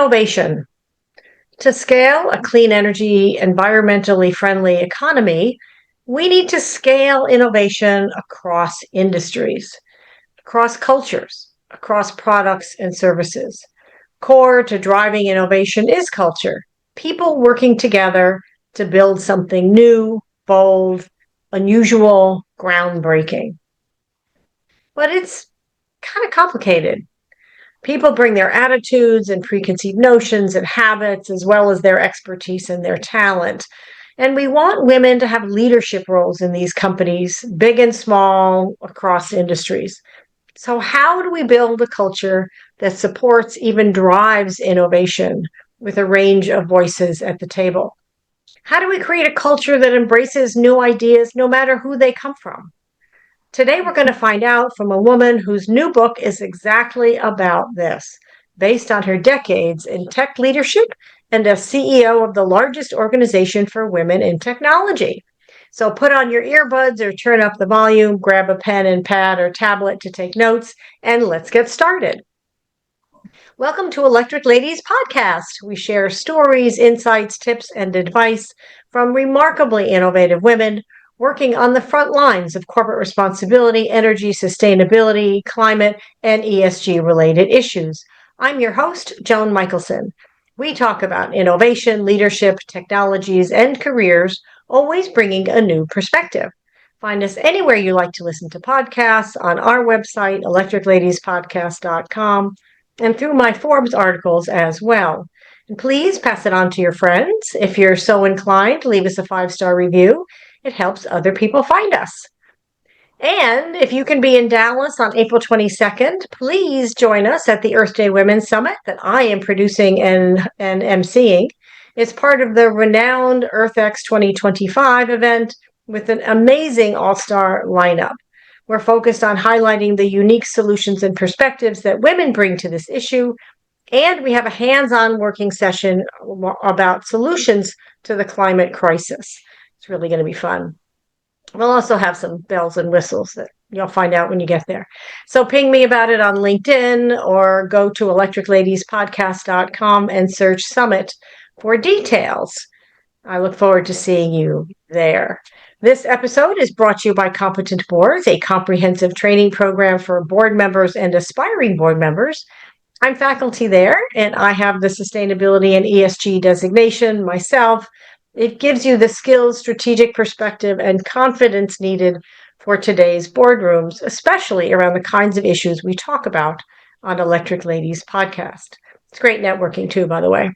Innovation. To scale a clean energy, environmentally friendly economy, we need to scale innovation across industries, across cultures, across products and services. Core to driving innovation is culture, people working together to build something new, bold, unusual, groundbreaking. But it's kind of complicated. People bring their attitudes and preconceived notions and habits, as well as their expertise and their talent. And we want women to have leadership roles in these companies, big and small, across industries. So, how do we build a culture that supports, even drives innovation with a range of voices at the table? How do we create a culture that embraces new ideas no matter who they come from? Today, we're going to find out from a woman whose new book is exactly about this, based on her decades in tech leadership and as CEO of the largest organization for women in technology. So put on your earbuds or turn up the volume, grab a pen and pad or tablet to take notes, and let's get started. Welcome to Electric Ladies Podcast. We share stories, insights, tips, and advice from remarkably innovative women working on the front lines of corporate responsibility, energy, sustainability, climate, and ESG-related issues. I'm your host, Joan Michelson. We talk about innovation, leadership, technologies, and careers, always bringing a new perspective. Find us anywhere you like to listen to podcasts, on our website, electricladiespodcast.com, and through my Forbes articles as well. And please pass it on to your friends. If you're so inclined, leave us a 5-star review. It helps other people find us. And if you can be in Dallas on April 22nd, please join us at the Earth Day Women's Summit that I am producing and emceeing. It's part of the renowned EarthX 2025 event with an amazing all-star lineup. We're focused on highlighting the unique solutions and perspectives that women bring to this issue, and we have a hands-on working session about solutions to the climate crisis. It's really going to be fun. We'll also have some bells and whistles that you'll find out when you get there. So ping me about it on LinkedIn or go to electricladiespodcast.com and search Summit for details. I look forward to seeing you there. This episode is brought to you by Competent Boards, a comprehensive training program for board members and aspiring board members. I'm faculty there, and I have the sustainability and ESG designation myself. It gives you the skills, strategic perspective, and confidence needed for today's boardrooms, especially around the kinds of issues we talk about on Electric Ladies Podcast. It's great networking too, by the way.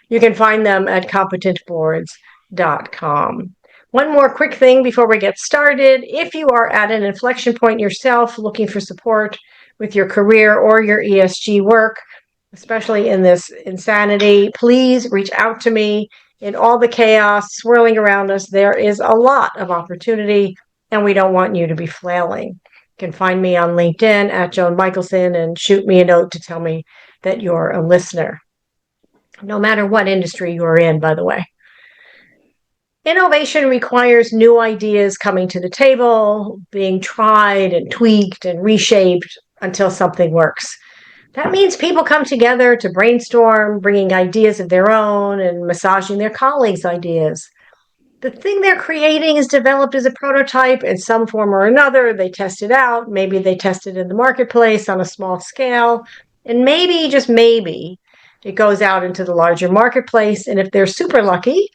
You can find them at competentboards.com. One more quick thing before we get started. If you are at an inflection point yourself, looking for support with your career or your ESG work, especially in this insanity, please reach out to me. In all the chaos swirling around us, there is a lot of opportunity, and we don't want you to be flailing. You can find me on LinkedIn at Joan Michelson and shoot me a note to tell me that you're a listener. No matter what industry you're in, by the way. Innovation requires new ideas coming to the table, being tried and tweaked and reshaped until something works. That means people come together to brainstorm, bringing ideas of their own and massaging their colleagues' ideas. The thing they're creating is developed as a prototype in some form or another. They test it out. Maybe they test it in the marketplace on a small scale. And maybe, just maybe, it goes out into the larger marketplace. And if they're super lucky,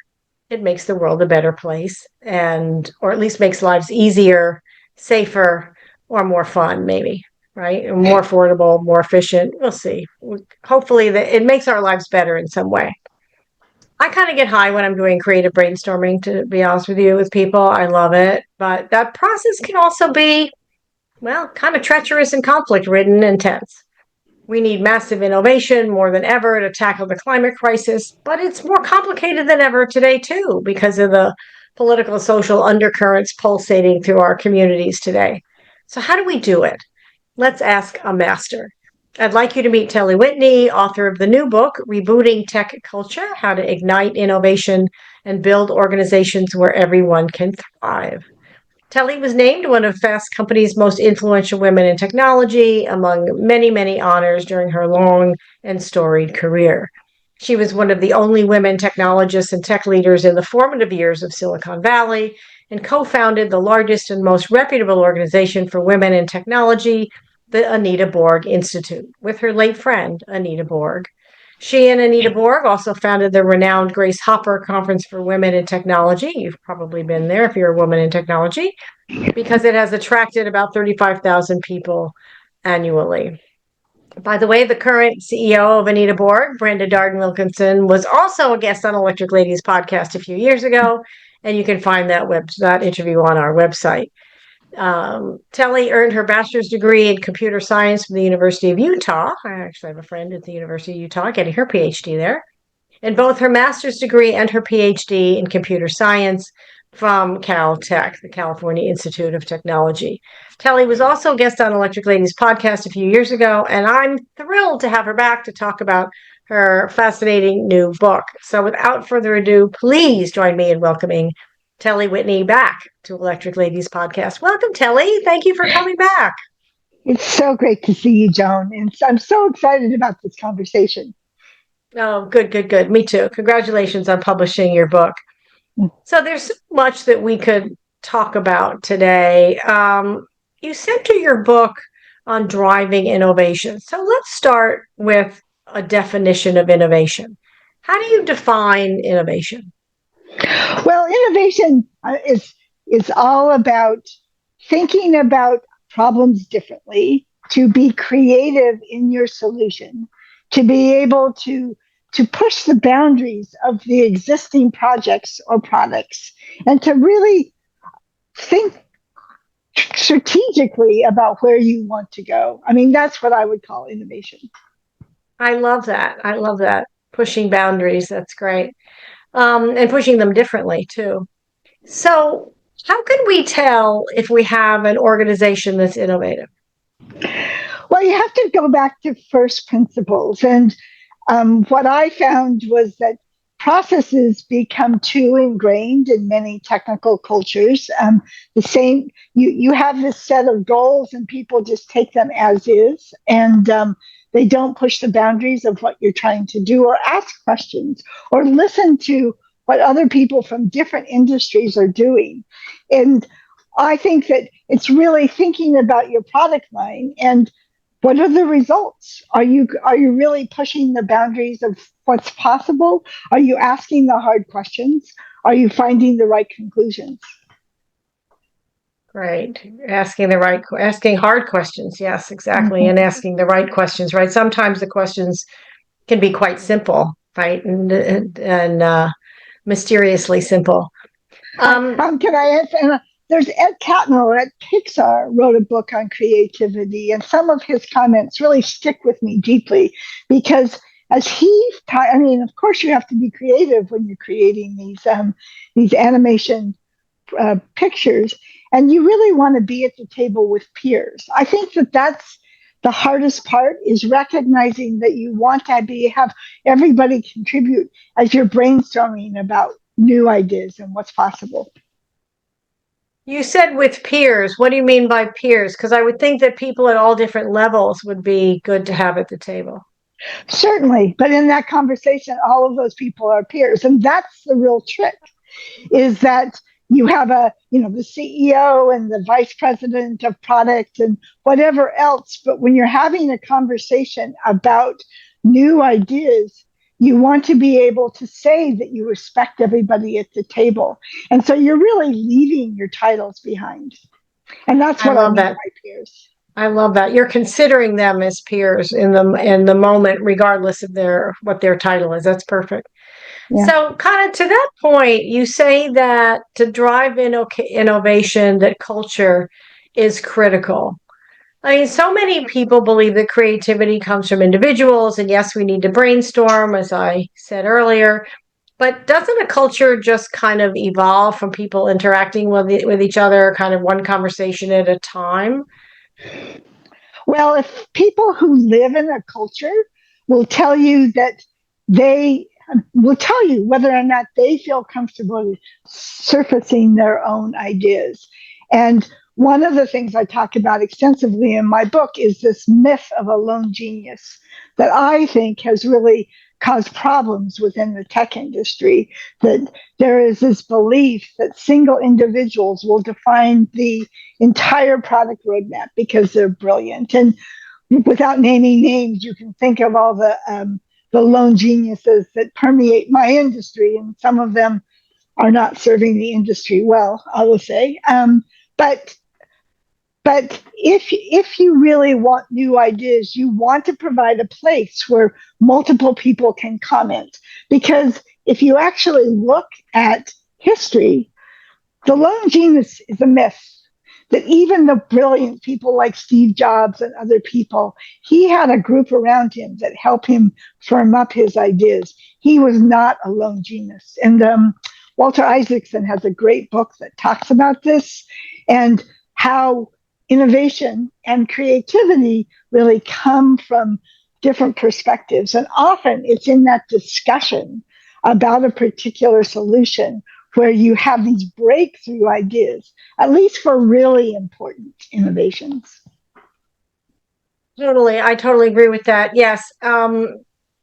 it makes the world a better place, or at least makes lives easier, safer, or more fun, maybe. Right? More affordable, more efficient. We'll see. Hopefully it makes our lives better in some way. I kind of get high when I'm doing creative brainstorming, to be honest with you, with people. I love it. But that process can also be, well, kind of treacherous and conflict-ridden and tense. We need massive innovation more than ever to tackle the climate crisis, but it's more complicated than ever today, too, because of the political and social undercurrents pulsating through our communities today. So how do we do it? Let's ask a master. I'd like you to meet Telle Whitney, author of the new book, Rebooting Tech Culture, How to Ignite Innovation and Build Organizations Where Everyone Can Thrive. Telle was named one of Fast Company's most influential women in technology, among many, many honors during her long and storied career. She was one of the only women technologists and tech leaders in the formative years of Silicon Valley and co-founded the largest and most reputable organization for women in technology, the Anita Borg Institute, with her late friend, Anita Borg. She and Anita Borg also founded the renowned Grace Hopper Conference for Women in Technology. You've probably been there if you're a woman in technology, because it has attracted about 35,000 people annually. By the way, the current CEO of Anita Borg, Brenda Darden Wilkinson, was also a guest on Electric Ladies podcast a few years ago, and you can find that interview on our website. Telle earned her bachelor's degree in computer science from the University of Utah. I actually have a friend at the University of Utah getting her PhD there. And both her master's degree and her PhD in computer science from Caltech, the California Institute of Technology. Telle was also a guest on Electric Ladies podcast a few years ago, and I'm thrilled to have her back to talk about her fascinating new book. So without further ado, please join me in welcoming Telle Whitney back to Electric Ladies podcast. Welcome, Telle. Thank you for coming back. It's so great to see you, Joan. And I'm so excited about this conversation. Oh, good. Me too. Congratulations on publishing your book. So there's so much that we could talk about today. You center your book on driving innovation. So let's start with a definition of innovation. How do you define innovation? Well, innovation is all about thinking about problems differently, to be creative in your solution, to be able to push the boundaries of the existing projects or products, and to really think strategically about where you want to go. I mean, that's what I would call innovation. I love that. Pushing boundaries. That's great. And pushing them differently too. So, how can we tell if we have an organization that's innovative? Well, you have to go back to first principles. And what I found was that processes become too ingrained in many technical cultures. The same, you have this set of goals, and people just take them as is, and they don't push the boundaries of what you're trying to do, or ask questions, or listen to what other people from different industries are doing. And I think that it's really thinking about your product line and what are the results? Are you really pushing the boundaries of what's possible? Are you asking the hard questions? Are you finding the right conclusions? Right. Asking hard questions. Yes, exactly. Mhm. And asking the right questions, right? Sometimes the questions can be quite simple, right? And mysteriously simple. Can I answer? There's Ed Catmull at Pixar wrote a book on creativity, and some of his comments really stick with me deeply because I mean, of course, you have to be creative when you're creating these animation pictures, and you really want to be at the table with peers. I think that that's the hardest part, is recognizing that you want to have everybody contribute as you're brainstorming about new ideas and what's possible. You said with peers. What do you mean by peers? Because I would think that people at all different levels would be good to have at the table. Certainly, but in that conversation, all of those people are peers, and that's the real trick. Is that you have the CEO and the vice president of product and whatever else, but when you're having a conversation about new ideas, you want to be able to say that you respect everybody at the table, and so you're really leaving your titles behind, and that's I what I love mean that. by peers. I love that. You're considering them as peers in the moment, regardless of their what their title is. That's perfect. Yeah. So, kind of to that point, you say that to drive innovation, that culture is critical. I mean, so many people believe that creativity comes from individuals, and yes, we need to brainstorm, as I said earlier. But doesn't a culture just kind of evolve from people interacting with each other, kind of one conversation at a time? Well, if people who live in a culture will tell you that they will tell you whether or not they feel comfortable surfacing their own ideas. And one of the things I talk about extensively in my book is this myth of a lone genius that I think has really cause problems within the tech industry. That there is this belief that single individuals will define the entire product roadmap because they're brilliant. And without naming names, you can think of all the lone geniuses that permeate my industry, and some of them are not serving the industry well, I will say. But if you really want new ideas, you want to provide a place where multiple people can comment. Because if you actually look at history, the lone genius is a myth. That even the brilliant people like Steve Jobs and other people, he had a group around him that helped him firm up his ideas. He was not a lone genius. And Walter Isaacson has a great book that talks about this and how innovation and creativity really come from different perspectives. And often it's in that discussion about a particular solution where you have these breakthrough ideas, at least for really important innovations. Totally. I totally agree with that. Yes.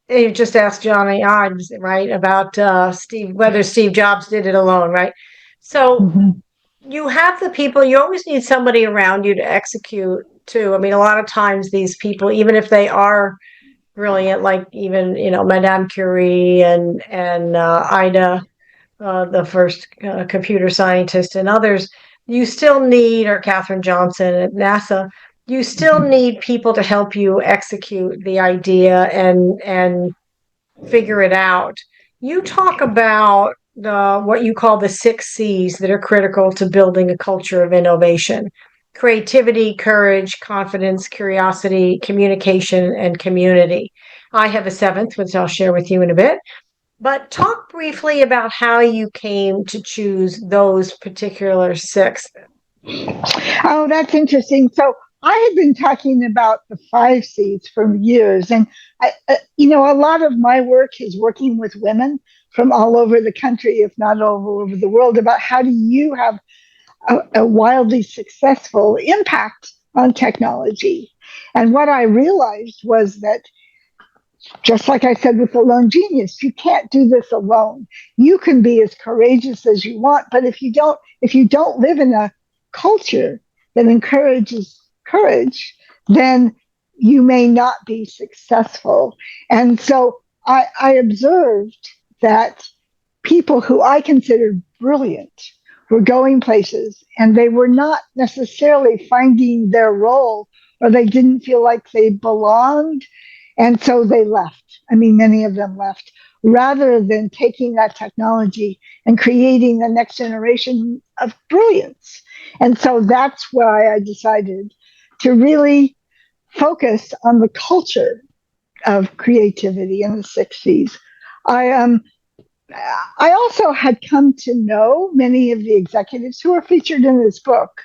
You just asked Johnny Ives, right, about whether Steve Jobs did it alone, right? So Mm-hmm. you have the people, you always need somebody around you to execute too. I mean, a lot of times these people, even if they are brilliant, like even, Madame Curie and Ida, the first computer scientist, and others, you still need, or Katherine Johnson at NASA, you still need people to help you execute the idea and figure it out. You talk about what you call the 6 C's that are critical to building a culture of innovation: creativity, courage, confidence, curiosity, communication, and community. I have a seventh, which I'll share with you in a bit. But talk briefly about how you came to choose those particular six. Oh, that's interesting. So I had been talking about the 5 C's for years, and a lot of my work is working with women from all over the country, if not all over the world, about how do you have a wildly successful impact on technology. And what I realized was that, just like I said with the lone genius, you can't do this alone. You can be as courageous as you want, but if you don't live in a culture that encourages courage, then you may not be successful. And so I observed that people who I considered brilliant were going places and they were not necessarily finding their role, or they didn't feel like they belonged. And so they left. I mean, many of them left rather than taking that technology and creating the next generation of brilliance. And so that's why I decided to really focus on the culture of creativity in the 60s. I I also had come to know many of the executives who are featured in this book,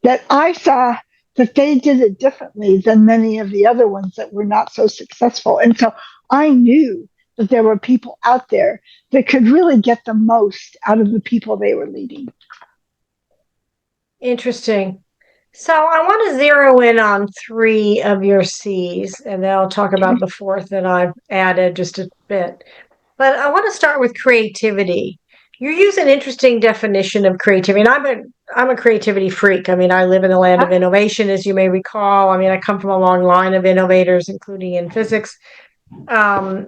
that I saw that they did it differently than many of the other ones that were not so successful. And so I knew that there were people out there that could really get the most out of the people they were leading. Interesting. So I want to zero in on 3 of your C's, and then I'll talk about the fourth that I've added just a bit. But I want to start with creativity. You use an interesting definition of creativity, and I'm a creativity freak. I mean, I live in the land of innovation, as you may recall. I mean, I come from a long line of innovators, including in physics. Um,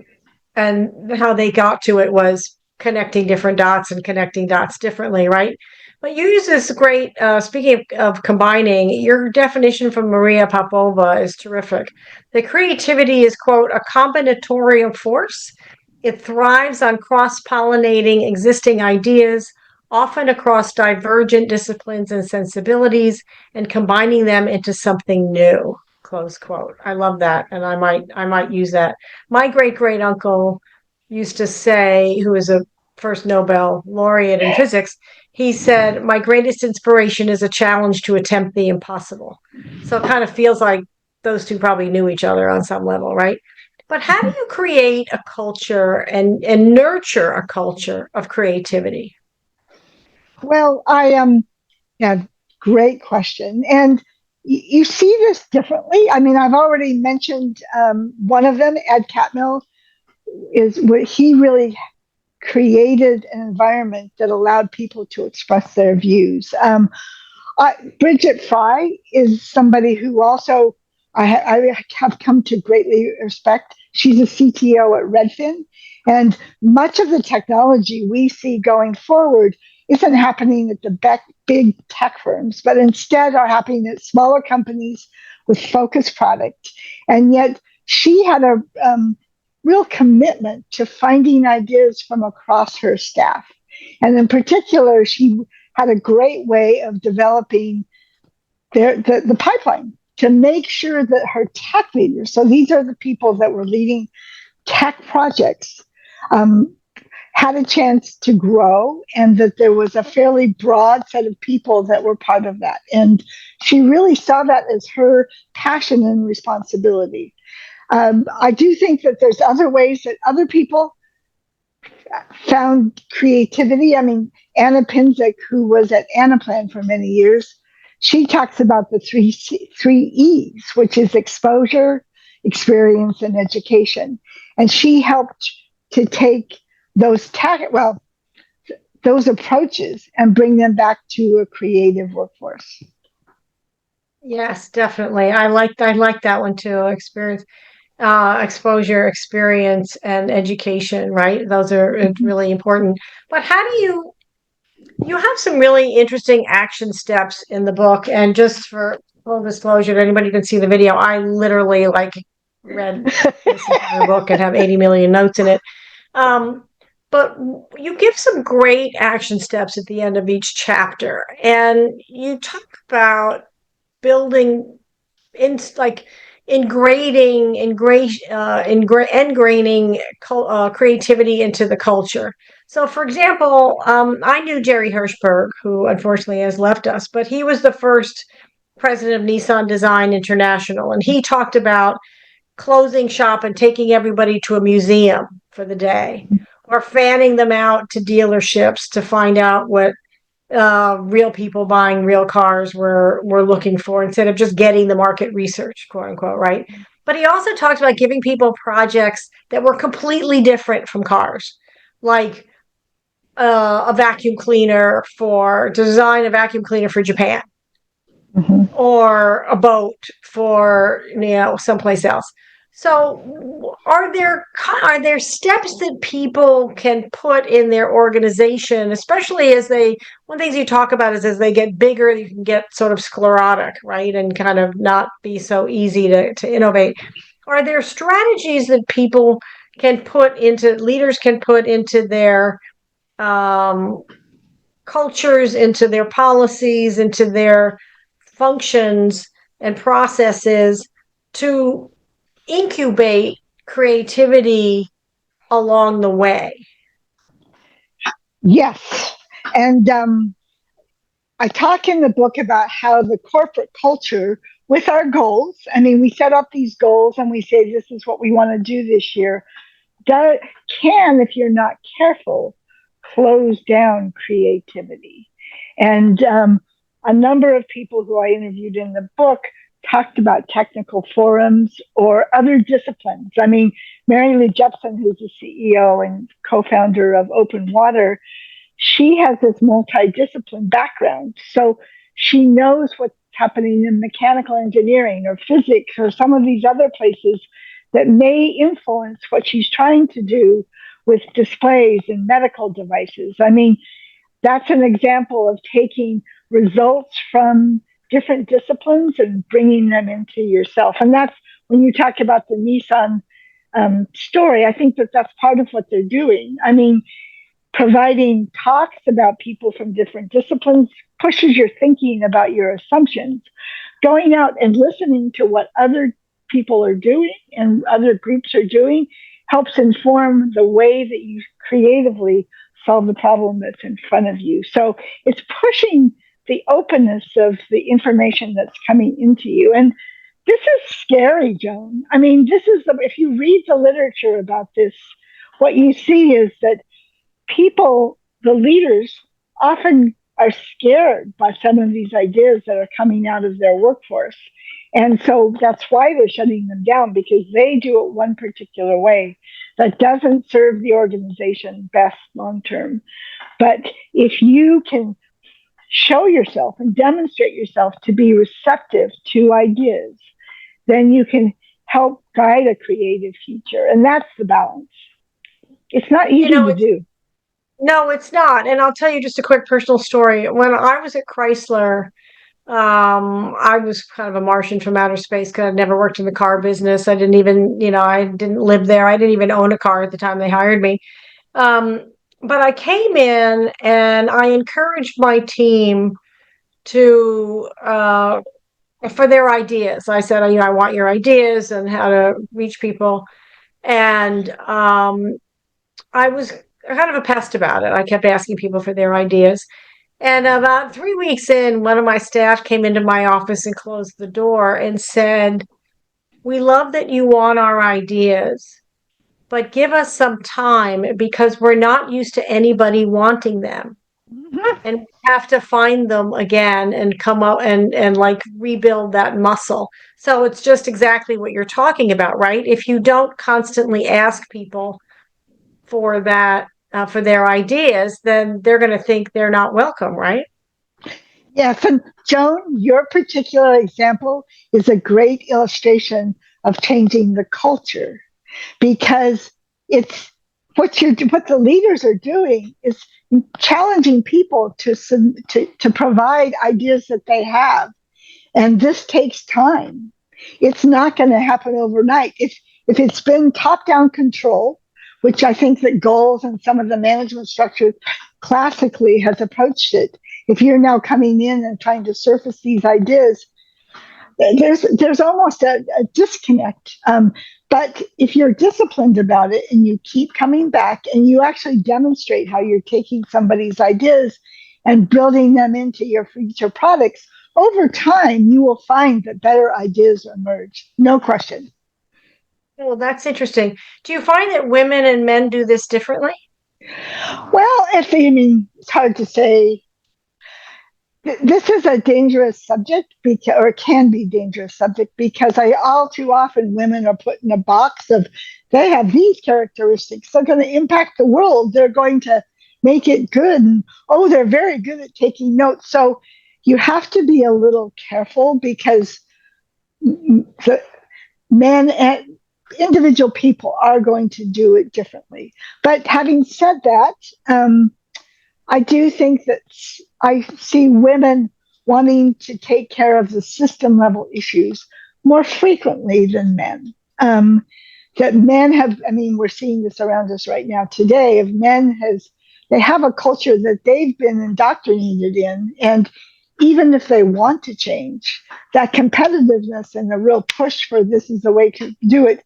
and how they got to it was connecting different dots and connecting dots differently, right? But you use this great, speaking of combining, your definition from Maria Popova is terrific. The creativity is, quote, a combinatorial force. It thrives on cross pollinating existing ideas, often across divergent disciplines and sensibilities, and combining them into something new. Close quote. I love that, and I might use that. My great great uncle used to say, who was a first Nobel laureate in physics, he said, "My greatest inspiration is a challenge to attempt the impossible." So it kind of feels like those two probably knew each other on some level, right? But how do you create a culture and nurture a culture of creativity? Well, yeah, great question. And you see this differently. I mean, I've already mentioned one of them, Ed Catmull, is what he really created an environment that allowed people to express their views. Bridget Fry is somebody who also I have come to greatly respect. She's a CTO at Redfin, and much of the technology we see going forward isn't happening at the big tech firms, but instead are happening at smaller companies with focused product. And yet, she had a real commitment to finding ideas from across her staff. And in particular, she had a great way of developing the pipeline to make sure that her tech leaders, so these are the people that were leading tech projects, um, had a chance to grow and that there was a fairly broad set of people that were part of that. And she really saw that as her passion and responsibility. I do think that there's other ways that other people found creativity. I mean, Anna Pinczak, who was at Anaplan for many years, she talks about the three E's, which is exposure, experience, and education. And she helped to take those approaches and bring them back to a creative workforce. Yes, definitely. I like that one too. Experience, exposure, experience, and education, right? Those are really important. But how do you have some really interesting action steps in the book? And just for full disclosure, anybody who can see the video, I literally like read this entire book and have 80 million notes in it. Um, but you give some great action steps at the end of each chapter, and you talk about building in like ingraining creativity into the culture. So, for example, I knew Jerry Hirschberg, who unfortunately has left us, but he was the first president of Nissan Design International, and he talked about closing shop and taking everybody to a museum for the day, or fanning them out to dealerships to find out what real people buying real cars were looking for instead of just getting the market research, quote unquote, right? But he also talks about giving people projects that were completely different from cars, like a vacuum cleaner for to design a vacuum cleaner for Japan, Mm-hmm. or a boat for someplace else. So are there steps that people can put in their organization, especially as they one of the things you talk about is as they get bigger, you can get sort of sclerotic, right? And kind of not be so easy to innovate. Are there strategies that leaders can put into their um, cultures, into their policies, into their functions and processes to incubate creativity along the way? Yes. And I talk in the book about how the corporate culture, with our goals, I mean, we set up these goals and we say, this is what we want to do this year, that can, if you're not careful, close down creativity. And a number of people who I interviewed in the book talked about technical forums or other disciplines. I mean, Mary Lou Jepson, who's the CEO and co founder of Open Water, she has this multidiscipline background. So she knows what's happening in mechanical engineering or physics or some of these other places that may influence what she's trying to do with displays and medical devices. I mean, that's an example of taking results from different disciplines and bringing them into yourself. And that's when you talk about the Nissan story, I think that that's part of what they're doing. I mean, providing talks about people from different disciplines pushes your thinking about your assumptions. Going out and listening to what other people are doing and other groups are doing helps inform the way that you creatively solve the problem that's in front of you. So it's pushing the openness of the information that's coming into you. And this is scary, Joan. I mean, if you read the literature about this, what you see is that people, the leaders, often are scared by some of these ideas that are coming out of their workforce. And so that's why they're shutting them down, because they do it one particular way that doesn't serve the organization best long term. But if you can show yourself and demonstrate yourself to be receptive to ideas, then you can help guide a creative future. And that's the balance. It's not You easy know, to it's do. no, it's not. And I'll tell you just a quick personal story. When I was at Chrysler, I was kind of a Martian from outer space because I'd never worked in the car business. I didn't even, I didn't live there. I didn't even own a car at the time they hired me. Um, but I came in and I encouraged my team to for their ideas. I said, I want your ideas and how to reach people. And I was kind of a pest about it. I kept asking people for their ideas. And about 3 weeks in, one of my staff came into my office and closed the door and said, "We love that you want our ideas, but give us some time because we're not used to anybody wanting them. Mhm. And we have to find them again and come up and like rebuild that muscle." So it's just exactly what you're talking about, right? If you don't constantly ask people for that, for their ideas, then they're going to think they're not welcome, right? Yes, and Joan, your particular example is a great illustration of changing the culture, because it's what the leaders are doing is challenging people to provide ideas that they have, and this takes time. It's not going to happen overnight. If it's been top down control, which I think that goals and some of the management structure classically has approached it, if you're now coming in and trying to surface these ideas, there's almost a disconnect. But if you're disciplined about it and you keep coming back and you actually demonstrate how you're taking somebody's ideas and building them into your future products, over time you will find that better ideas emerge. No question. Well, that's interesting. Do you find that women and men do this differently? Well, if I mean, it's hard to say. This is a dangerous subject, because, or can be dangerous subject, because all too often women are put in a box of they have these characteristics. They're going to impact the world. They're going to make it good. And, oh, they're very good at taking notes. So you have to be a little careful, because the men and individual people are going to do it differently. But having said that, I do think that I see women wanting to take care of the system level issues more frequently than men. That men have, I mean, we're seeing this around us right now today. Of men has, they have a culture that they've been indoctrinated in, and even if they want to change, that competitiveness and the real push for this is the way to do it,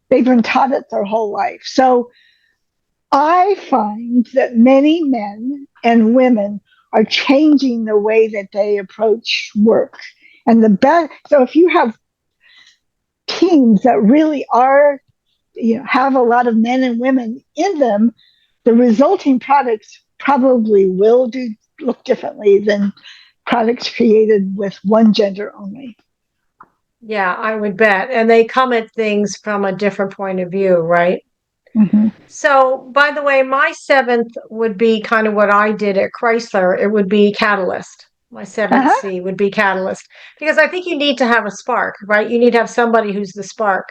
they've been taught it their whole life. So I find that many men and women are changing the way that they approach work. And the best, so if you have teams that really are, have a lot of men and women in them, the resulting products probably will do look differently than products created with one gender only. Yeah, I would bet. And they come at things from a different point of view, right? Mm-hmm. So, by the way, my seventh would be kind of what I did at Chrysler. It would be catalyst. My seventh Uh-huh. C would be catalyst because I think you need to have a spark, right? You need to have somebody who's the spark.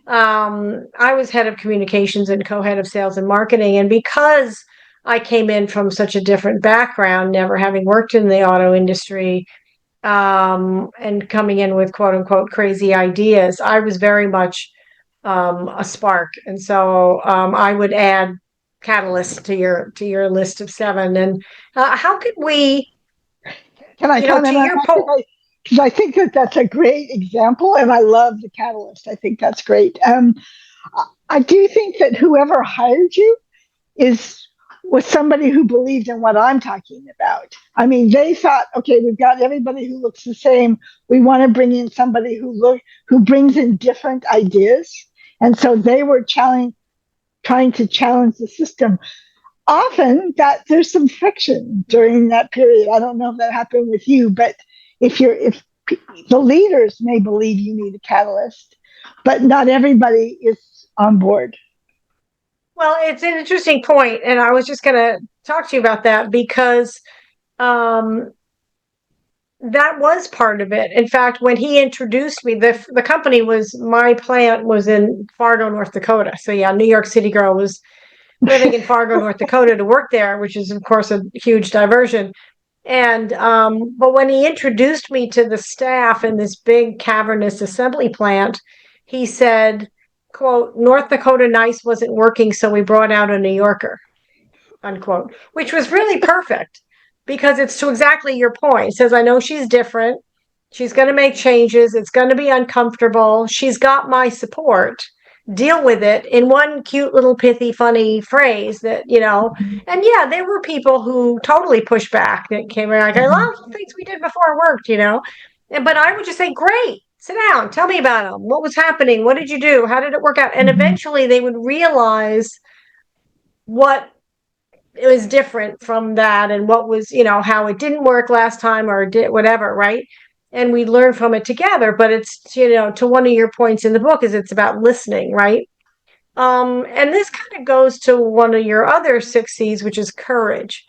I was head of communications and co-head of sales and marketing, and because I came in from such a different background, never having worked in the auto industry, and coming in with quote unquote crazy ideas, I was very much a spark. And so I would add catalyst to your list of seven. And how could we, Can I to comment on your that? point, Because I think that that's a great example, and I love the catalyst. I think that's great. I do think that whoever hired you is was somebody who believed in what I'm talking about. I mean, they thought, okay, we've got everybody who looks the same. We want to bring in somebody who brings in different ideas, and so they were trying to challenge the system. Often that there's some friction during that period. I don't know if that happened with you, but if the leaders may believe you need a catalyst, but not everybody is on board. Well, it's an interesting point, and I was just going to talk to you about that because um, that was part of it. In fact, when he introduced me, the company was my plant was in Fargo, North Dakota. So yeah, New York City girl was living in Fargo, North Dakota to work there, which is of course a huge diversion. And but when he introduced me to the staff in this big cavernous assembly plant, he said, "quote North Dakota nice wasn't working, so we brought out a New Yorker." Unquote, which was really perfect because it's to exactly your point. It says, I know she's different. She's going to make changes. It's going to be uncomfortable. She's got my support. Deal with it in one cute little pithy, funny phrase that, and yeah, there were people who totally pushed back that came in like, a lot of things we did before worked. But I would just say, great, sit down, tell me about them. What was happening? What did you do? How did it work out? And eventually they would realize what it was different from that and what was how it didn't work last time or did whatever, right? And we learn from it together. But it's to one of your points in the book is it's about listening, right? And this kind of goes to one of your other 6 C's, which is courage.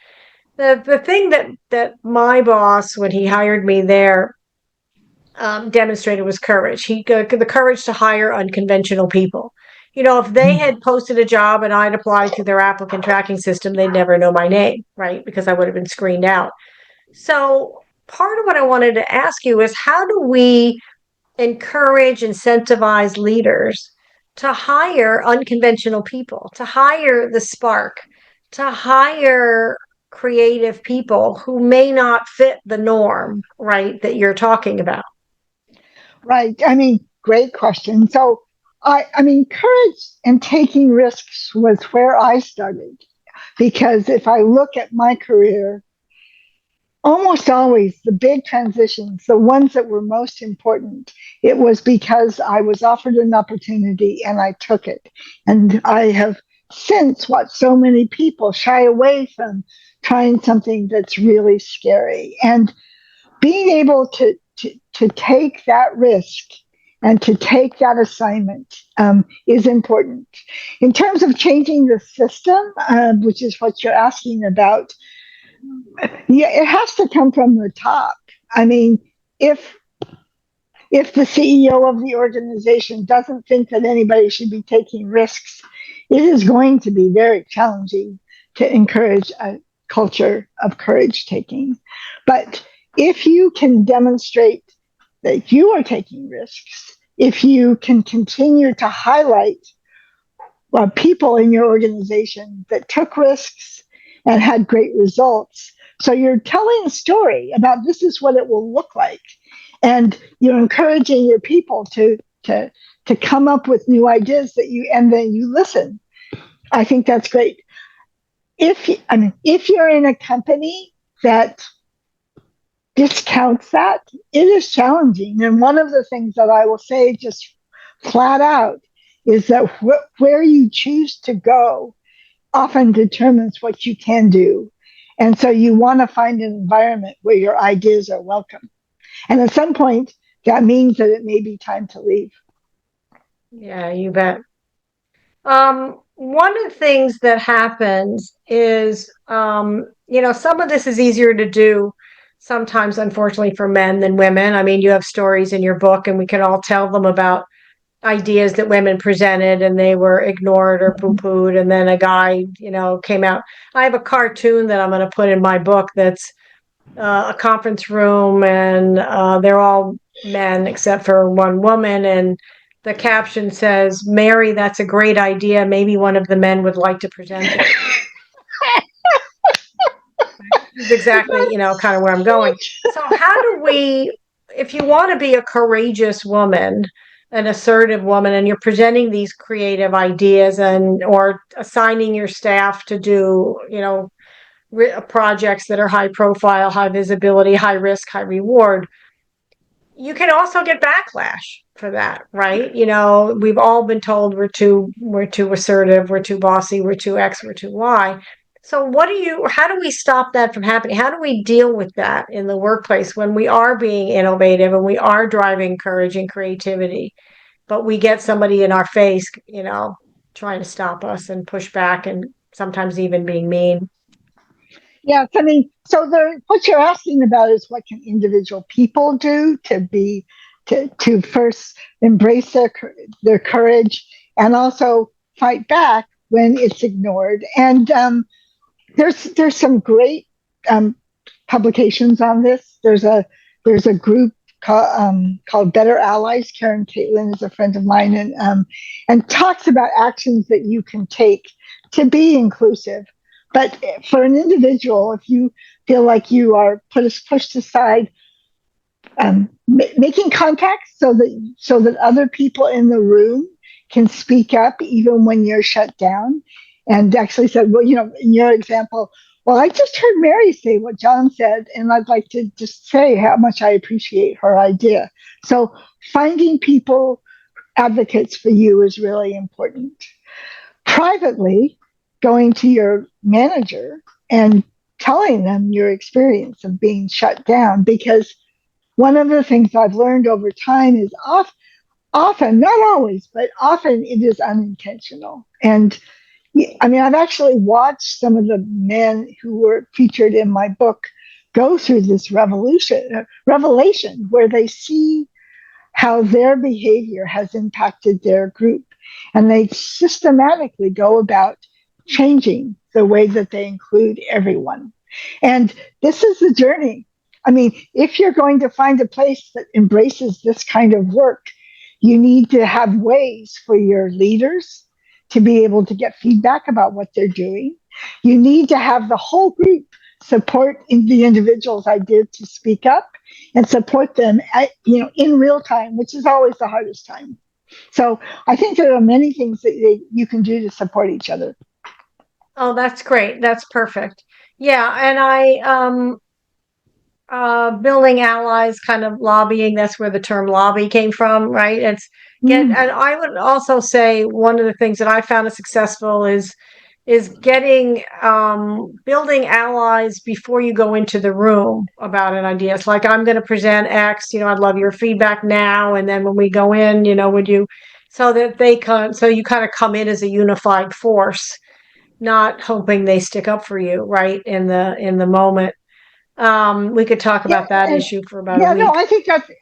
The thing that my boss, when he hired me there, demonstrated was courage. He got the courage to hire unconventional people. If they had posted a job and I'd applied through their applicant tracking system, they'd never know my name, right? Because I would have been screened out. So part of what I wanted to ask you is how do we encourage, incentivize leaders to hire unconventional people, to hire the spark, to hire creative people who may not fit the norm, right, that you're talking about? Right. I mean, great question. So, I mean, courage and taking risks was where I started because if I look at my career, almost always the big transitions, the ones that were most important, it was because I was offered an opportunity and I took it. And I have since watched so many people shy away from trying something that's really scary. And being able to take that risk and to take that assignment is important. In terms of changing the system, which is what you're asking about, yeah, it has to come from the top. I mean, if if the CEO of the organization doesn't think that anybody should be taking risks, it is going to be very challenging to encourage a culture of courage taking. But if you can demonstrate that you are taking risks, if you can continue to highlight people in your organization that took risks and had great results, so you're telling a story about this is what it will look like, and you're encouraging your people to come up with new ideas that you and then you listen. I think that's great. If you're in a company that discounts that, it is challenging. And one of the things that I will say just flat out is that where you choose to go often determines what you can do. And so you want to find an environment where your ideas are welcome. And at some point, that means that it may be time to leave. Yeah, you bet. One of the things that happens is, some of this is easier to do sometimes, unfortunately, for men than women. I mean, you have stories in your book, and we can all tell them about ideas that women presented and they were ignored or poo-pooed. And then a guy, came out. I have a cartoon that I'm going to put in my book that's a conference room, and they're all men except for one woman. And the caption says, Mary, that's a great idea. Maybe one of the men would like to present it. This is exactly, kind of where I'm going. So, how do we, if you want to be a courageous woman, an assertive woman, and you're presenting these creative ideas and or assigning your staff to do, projects that are high profile, high visibility, high risk, high reward, you can also get backlash for that, right? We've all been told we're too assertive, we're too bossy, we're too X, we're too Y. So how do we stop that from happening? How do we deal with that in the workplace when we are being innovative and we are driving courage and creativity, but we get somebody in our face, trying to stop us and push back and sometimes even being mean? Yes, I mean, so what you're asking about is what can individual people do to first embrace their courage and also fight back when it's ignored. And there's some great um, publications on this. There's a group called Better Allies. Karen Caitlin is a friend of mine, and talks about actions that you can take to be inclusive. But for an individual, if you feel like you are pushed aside, making contact so that other people in the room can speak up even when you're shut down, and actually said, well, in your example, well, I just heard Mary say what John said, and I'd like to just say how much I appreciate her idea. So finding people advocates for you is really important. Privately, going to your manager and telling them your experience of being shut down, because one of the things I've learned over time is often, not always, but often it is unintentional. And I mean, I've actually watched some of the men who were featured in my book go through this revelation where they see how their behavior has impacted their group. And they systematically go about changing the way that they include everyone. And this is the journey. I mean, if you're going to find a place that embraces this kind of work, you need to have ways for your leaders to be able to get feedback about what they're doing. You need to have the whole group support in the individual's idea to speak up and support them in real time, which is always the hardest time. So I think there are many things that you can do to support each other. Oh, that's great. That's perfect. Yeah, and building allies, kind of lobbying, that's where the term lobby came from, right? And Mm. I would also say one of the things that I found is successful is getting building allies before you go into the room about an idea. It's like, I'm going to present X, I'd love your feedback now, and then when we go in, would you, so that so you kind of come in as a unified force, not hoping they stick up for you right in the moment. We could talk Yeah, about that and issue for about a yeah, no, week. I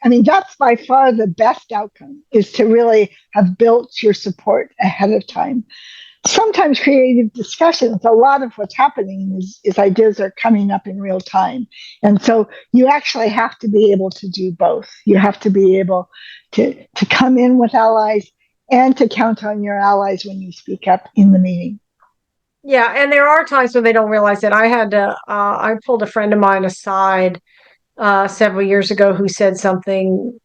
think that's by far the best outcome, is to really have built your support ahead of time. Sometimes creative discussions, a lot of what's happening is ideas are coming up in real time. And so you actually have to be able to do both. You have to be able to come in with allies and to count on your allies when you speak up in the meeting. Yeah, and there are times when they don't realize it. I pulled a friend of mine aside several years ago who said something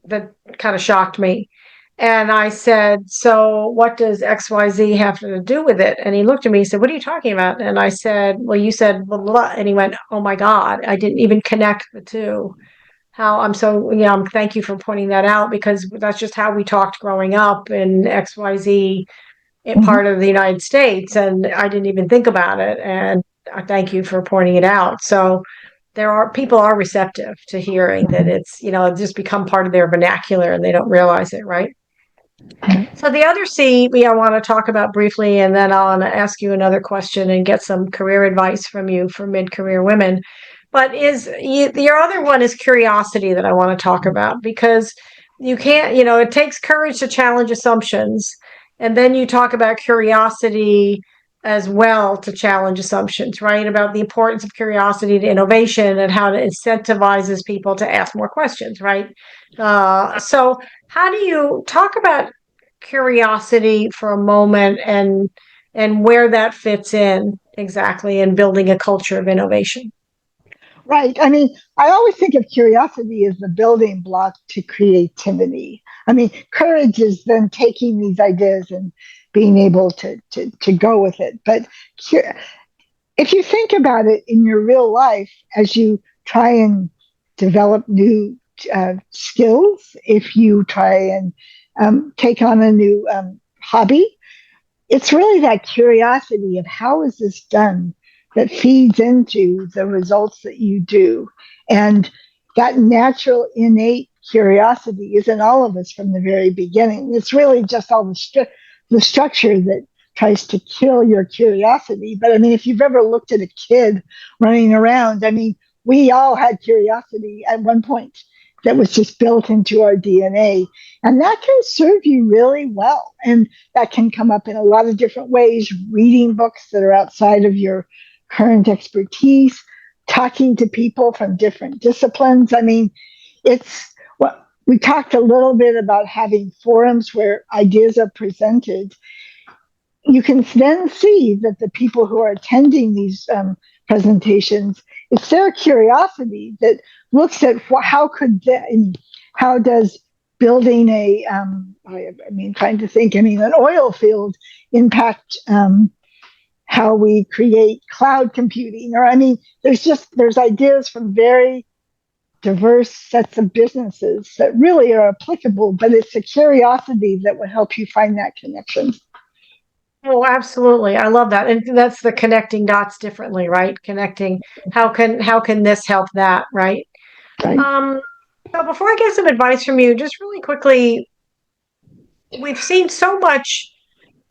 that kind of shocked me. And I said, "So what does XYZ have to do with it?" And he looked at me and said, "What are you talking about?" And I said, "Well, you said blah, blah, blah." And he went, "Oh my God, I didn't even connect the two." How I'm so, thank you for pointing that out, because that's just how we talked growing up in XYZ Mhm. part of the United States. And I didn't even think about it. And I thank you for pointing it out. So people are receptive to hearing that it's just become part of their vernacular and they don't realize it, right? So the other C I want to talk about briefly, and then I'll ask you another question and get some career advice from you for mid-career women. But your other one is curiosity that I want to talk about, because you can't, it takes courage to challenge assumptions, and then you talk about curiosity as well to challenge assumptions, right? About the importance of curiosity to innovation and how it incentivizes people to ask more questions, right? So how do you talk about curiosity for a moment, and where that fits in exactly in building a culture of innovation? Right. I mean, I always think of curiosity as the building block to creativity. I mean, courage is then taking these ideas and being able to go with it. But if you think about it in your real life, as you try and develop new skills, if you try and take on a new hobby, it's really that curiosity of how is this done that feeds into the results that you do. And that natural, innate curiosity is in all of us from the very beginning. It's really just all the structure that tries to kill your curiosity. But I mean, if you've ever looked at a kid running around, I mean, we all had curiosity at one point that was just built into our DNA. And that can serve you really well. And that can come up in a lot of different ways, reading books that are outside of your current expertise, talking to people from different disciplines. I mean, it's well, we talked a little bit about having forums where ideas are presented. You can then see that the people who are attending these presentations, it's their curiosity that looks at how could they, how does building I mean, trying to think, I mean, an oil field impact how we create cloud computing, or I mean, there's ideas from very diverse sets of businesses that really are applicable, but it's a curiosity that will help you find that connection. Oh, absolutely. I love that. And that's the connecting dots differently, right? Connecting how can this help that, right? Right. Um, so before I get some advice from you, just really quickly, we've seen so much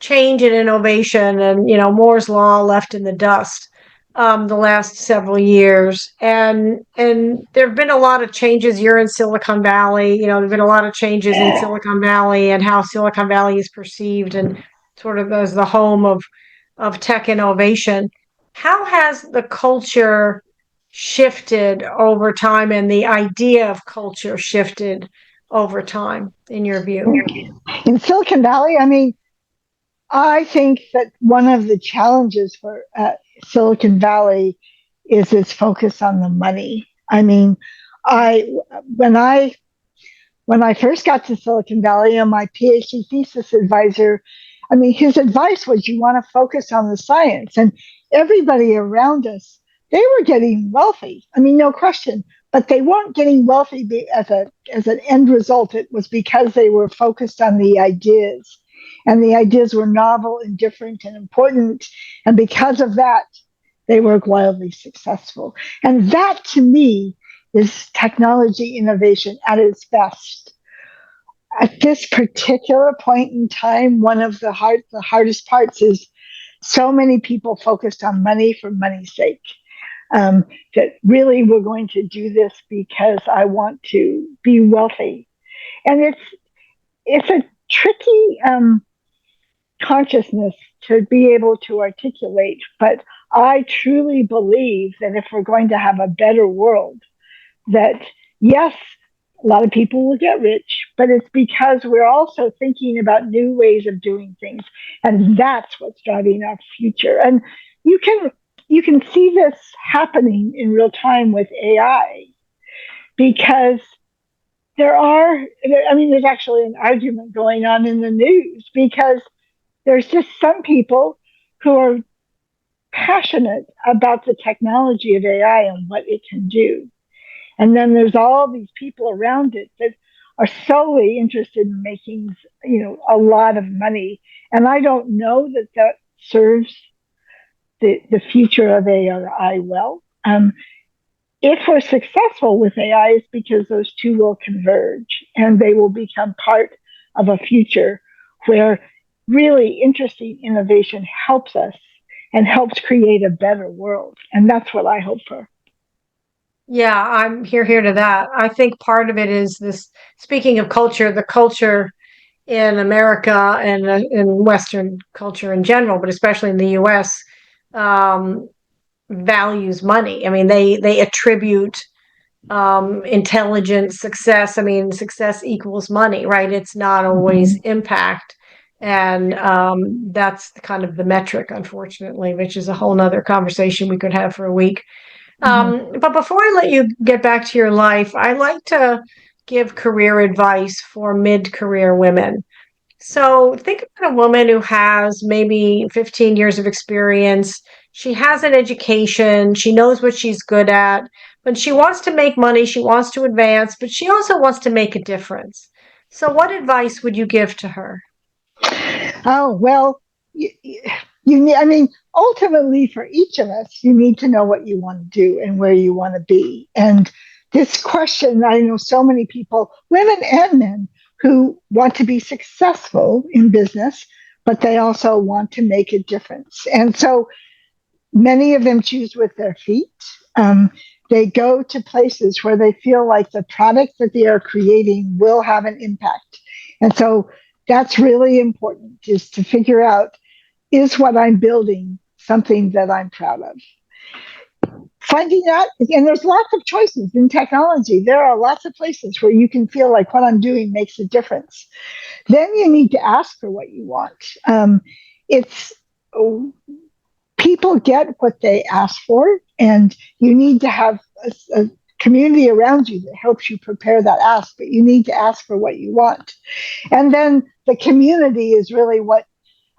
change and innovation and Moore's law left in the dust the last several years, and there have been a lot of changes. You're in Silicon Valley. There've been a lot of changes in Silicon Valley and how Silicon Valley is perceived and sort of as the home of tech innovation. How has the culture shifted over time and the idea of culture shifted over time in your view? In Silicon Valley, I mean, I think that one of the challenges for Silicon Valley is its focus on the money. I mean, I when I when I first got to Silicon Valley, and my PhD thesis advisor, I mean, his advice was you want to focus on the science, and everybody around us, they were getting wealthy. I mean, no question, but they weren't getting wealthy as an end result. It was because they were focused on the ideas, and the ideas were novel and different and important, and because of that, they were wildly successful. And that, to me, is technology innovation at its best. At this particular point in time, one of the hardest parts is so many people focused on money for money's sake. That really we're going to do this because I want to be wealthy, and it's a tricky consciousness to be able to articulate. But I truly believe that if we're going to have a better world, that yes, a lot of people will get rich, but it's because we're also thinking about new ways of doing things. And that's what's driving our future. And you can you can see this happening in real time with AI because I mean, there's actually an argument going on in the news because there's just some people who are passionate about the technology of AI and what it can do. And then there's all these people around it that are solely interested in making, a lot of money. And I don't know that that serves the future of AI well. If we're successful with AI, it's because those two will converge and they will become part of a future where really interesting innovation helps us and helps create a better world. And that's what I hope for. Yeah, I'm here to that. I think part of it is this, speaking of culture, the culture in America and in Western culture in general, but especially in the US, um, values money. I mean, they attribute intelligence, success. I mean, success equals money, right? It's not always Mhm. impact. And that's kind of the metric, unfortunately, which is a whole nother conversation we could have for a week. Mhm. But before I let you get back to your life, I like to give career advice for mid-career women. So think about a woman who has maybe 15 years of experience. She has an education. She knows what she's good at, but she wants to make money. She wants to advance, but she also wants to make a difference. So what advice would you give to her? Oh, well, you need, I mean, ultimately for each of us, you need to know what you want to do and where you want to be. And this question, I know so many people, women and men, who want to be successful in business, but they also want to make a difference. And so many of them choose with their feet. Um, they go to places where they feel like the product that they are creating will have an impact. And so that's really important, is to figure out, is what I'm building something that I'm proud of? Finding out, and there's lots of choices in technology. There are lots of places where you can feel like what I'm doing makes a difference. Then you need to ask for what you want. It's People get what they ask for, and you need to have a community around you that helps you prepare that ask, but you need to ask for what you want. And then the community is really what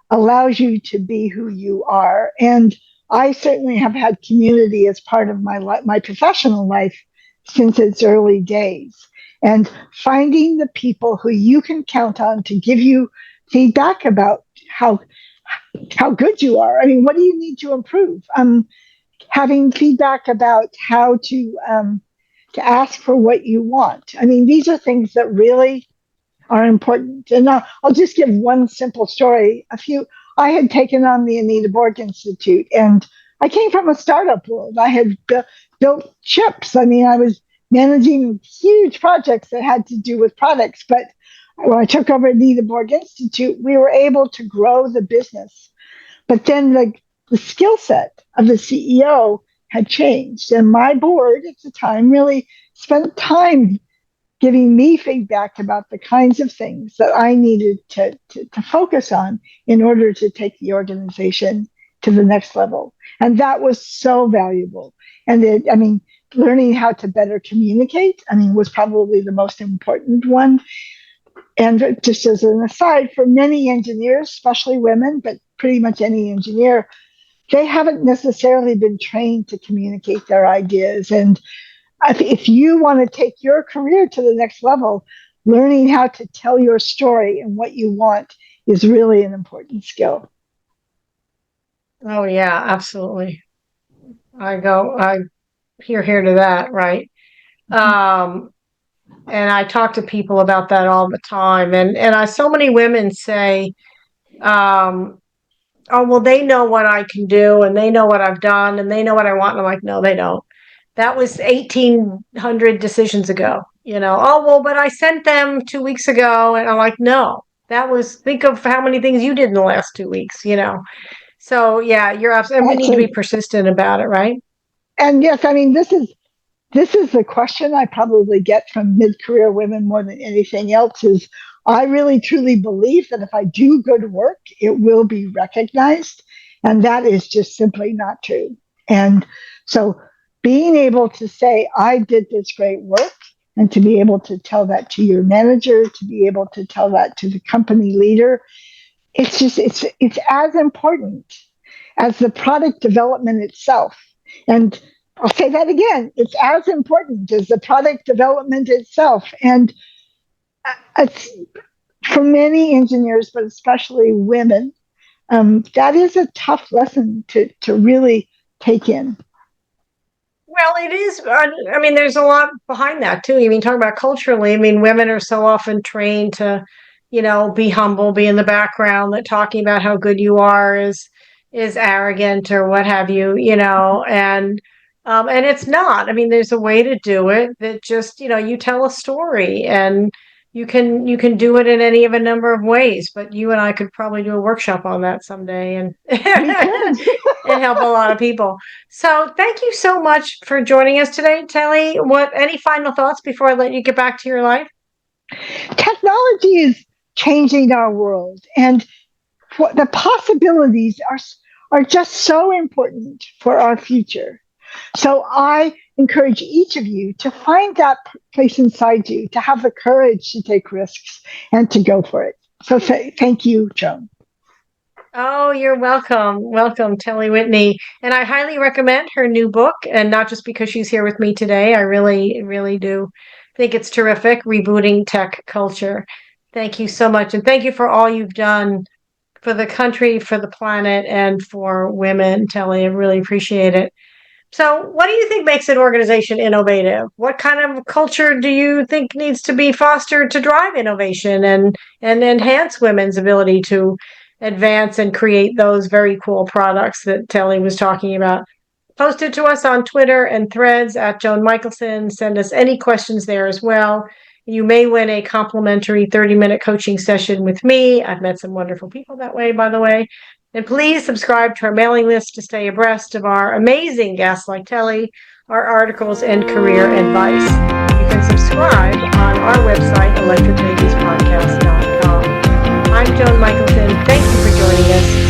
allows you to be who you are. And I certainly have had community as part of my professional life since its early days. And finding the people who you can count on to give you feedback about how good you are. I mean, what do you need to improve? Having feedback about how to ask for what you want. I mean, these are things that really are important. And I'll just give one simple story. I had taken on the Anita Borg Institute, and I came from a startup world. I had built chips. I mean, I was managing huge projects that had to do with products. But when I took over Anita Borg Institute, we were able to grow the business. But then the skill set of the CEO had changed. And my board at the time really spent time giving me feedback about the kinds of things that I needed to focus on in order to take the organization to the next level. And that was so valuable. And I mean, learning how to better communicate, I mean, was probably the most important one. And just as an aside, for many engineers, especially women, but pretty much any engineer, they haven't necessarily been trained to communicate their ideas. And if you want to take your career to the next level, learning how to tell your story and what you want is really an important skill. Oh yeah, absolutely. I hear to that, right? Um, and I talk to people about that all the time. And so many women say, um, oh, well, they know what I can do and they know what I've done and they know what I want. And I'm like, no, they don't. That was 1,800 decisions ago. Oh, well, but I sent them 2 weeks ago. And I'm like, no, think of how many things you did in the last 2 weeks. So yeah, you're absolutely, and we need to be Actually, persistent about it, right? and yes, I mean, this is the question I probably get from mid-career women more than anything else. Is I really truly believe that if I do good work, it will be recognized, and that is just simply not true. And so being able to say I did this great work, and to be able to tell that to your manager, to be able to tell that to the company leader, it's as important as the product development itself. And I'll say that again, it's as important as the product development itself. And it's, for many engineers, but especially women, that is a tough lesson to really take in. Well, it is. I mean, there's a lot behind that too. I mean, talking about culturally, I mean, women are so often trained to, be humble, be in the background. That talking about how good you are is arrogant or what have you. And it's not. I mean, there's a way to do it that just you tell a story, and you can do it in any of a number of ways. But you and I could probably do a workshop on that someday, and We could. and help a lot of people. So thank you so much for joining us today, Telly. Any final thoughts before I let you get back to your life? Technology is changing our world, and the possibilities are just so important for our future. So I encourage each of you to find that place inside you, to have the courage to take risks and to go for it. So thank you, Joan. Oh, you're welcome. Welcome, Telle Whitney. And I highly recommend her new book, and not just because she's here with me today. I really, really do think it's terrific, Rebooting Tech Culture. Thank you so much. And thank you for all you've done for the country, for the planet, and for women, Telly. I really appreciate it. So, what do you think makes an organization innovative? What kind of culture do you think needs to be fostered to drive innovation and enhance women's ability to advance and create those very cool products that Telly was talking about? Post it to us on Twitter and Threads at Joan Michelson. Send us any questions there as well. You may win a complimentary 30-minute coaching session with me. I've met some wonderful people that way, by the way. And please subscribe to our mailing list to stay abreast of our amazing guests like Telly, our articles, and career advice. You can subscribe on our website, electricladiespodcast.com. I'm Joan Michelson. Thank you for joining us.